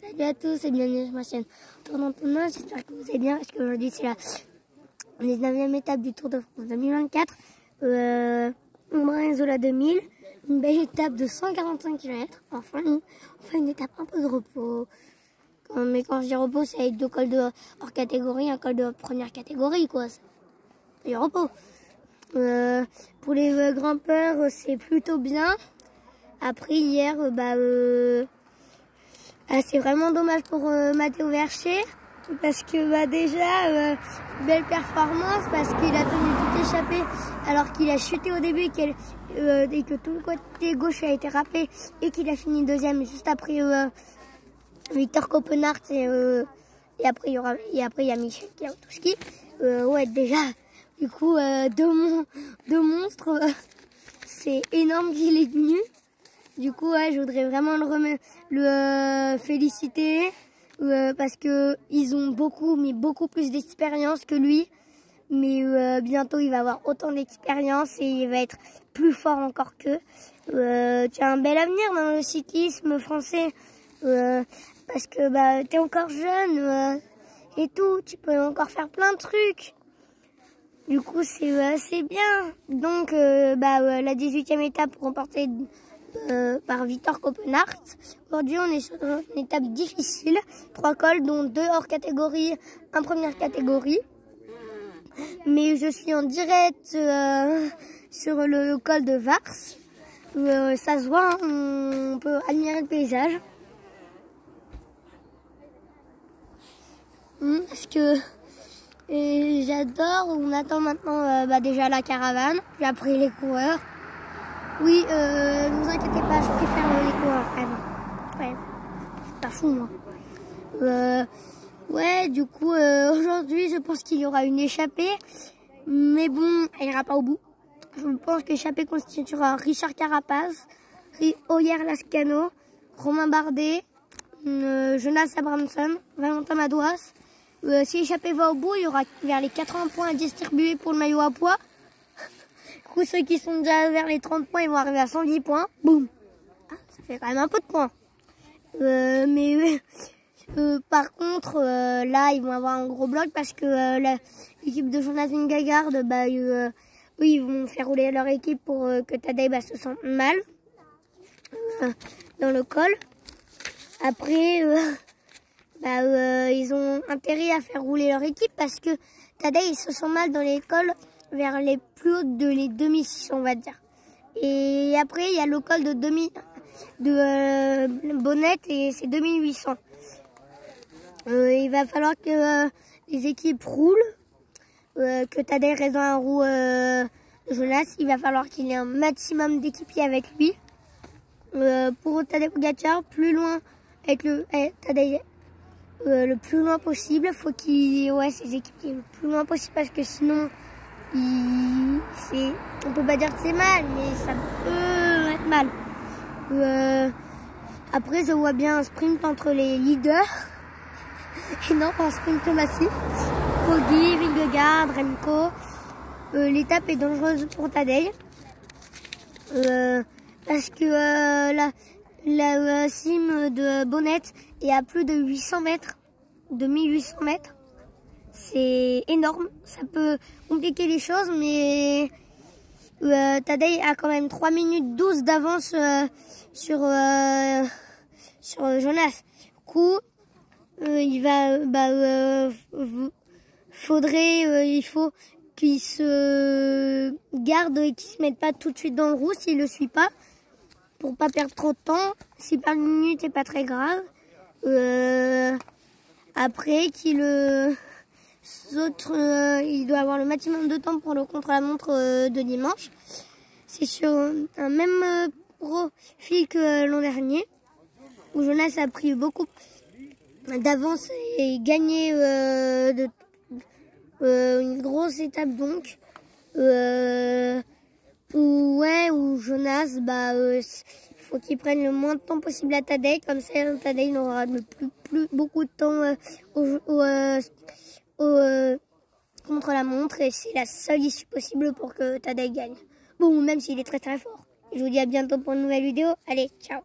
Salut à tous et bienvenue sur ma chaîne Tour d'Antonin, j'espère que vous allez bien parce qu'aujourd'hui c'est la 19e étape du Tour de France 2024. Zola 2000, une belle étape de 145 km, enfin une étape un peu de repos. Mais quand je dis repos, c'est avec deux cols de hors catégorie, un col de première catégorie quoi, c'est du repos. Pour les grimpeurs c'est plutôt bien. Après hier, c'est vraiment dommage pour Matteo Vercher parce que déjà belle performance parce qu'il a tenu tout échappé alors qu'il a chuté au début et que tout le côté gauche a été râpé et qu'il a fini deuxième juste après Victor Copenhardt et après il y a Michel Kwiatkowski. Ouais déjà du coup deux monstres, c'est énorme qu'il est venu. Du coup, ouais, je voudrais vraiment le féliciter parce que ils ont beaucoup plus d'expérience que lui. Mais bientôt, il va avoir autant d'expérience et il va être plus fort encore qu'eux. Tu as un bel avenir dans le cyclisme français parce que tu es encore jeune et tout. Tu peux encore faire plein de trucs. Du coup, c'est bien. Donc, la 18e étape remportée par Victor Copenhardt. Aujourd'hui, on est sur une étape difficile. 3 cols, dont 2 hors catégorie, un première catégorie. Mais je suis en direct sur le col de Vars. Ça se voit, hein, on peut admirer le paysage. Parce que j'adore. On attend maintenant déjà la caravane, puis après les coureurs. Oui, ne vous inquiétez pas, je préfère les coureurs quand même. Ouais, c'est pas fou moi. Ouais, du coup, aujourd'hui, je pense qu'il y aura une échappée. Mais bon, elle ira pas au bout. Je pense que l'échappée constituera Richard Carapaz, Ogier Lascano, Romain Bardet, Jonas Abrahamsson, Valentin Madouas. Si l'échappée va au bout, il y aura vers les 80 points à distribuer pour le maillot à poids. Du coup, ceux qui sont déjà vers les 30 points, ils vont arriver à 110 points. Boum. Ça fait quand même un peu de points. Par contre, là, ils vont avoir un gros bloc parce que l'équipe de Jonas Vingegaard, eux, ils vont faire rouler leur équipe pour que Tadej se sente mal dans le col. Après, ils ont intérêt à faire rouler leur équipe parce que Tadej se sent mal dans les cols vers les plus hautes de les 2600, on va dire. Et après, il y a le col de Bonnet et c'est 2800. Il va falloir que les équipes roulent, que Tadej reste dans la roue de Jonas. Il va falloir qu'il y ait un maximum d'équipiers avec lui. Pour Tadej Pogacar, plus loin avec Tadej, le plus loin possible. Faut qu'il ait ses équipiers le plus loin possible parce que sinon, on peut pas dire que c'est mal, mais ça peut être mal. Après, je vois bien un sprint entre les leaders. Et non, un sprint massif. Poggi, Vingegaard, Remco. L'étape est dangereuse pour Tadej. Parce que la cime de Bonnet est à plus de 800 mètres, de 1800 mètres. C'est énorme. Ça peut compliquer les choses, mais Tadej a quand même 3 minutes 12 d'avance sur Jonas. Du coup, il faut qu'il se garde et qu'il se mette pas tout de suite dans le roue s'il le suit pas, pour pas perdre trop de temps. Si par minute c'est pas très grave. Après il doit avoir le maximum de temps pour le contre-la-montre de dimanche. C'est sur un même profil que l'an dernier, où Jonas a pris beaucoup d'avance et gagné une grosse étape donc. Où Jonas, faut qu'il prenne le moins de temps possible à Tadej, comme ça Tadej n'aura plus beaucoup de temps contre la montre et c'est la seule issue possible pour que Tadej gagne. Bon, même s'il est très très fort. Je vous dis à bientôt pour une nouvelle vidéo. Allez, ciao.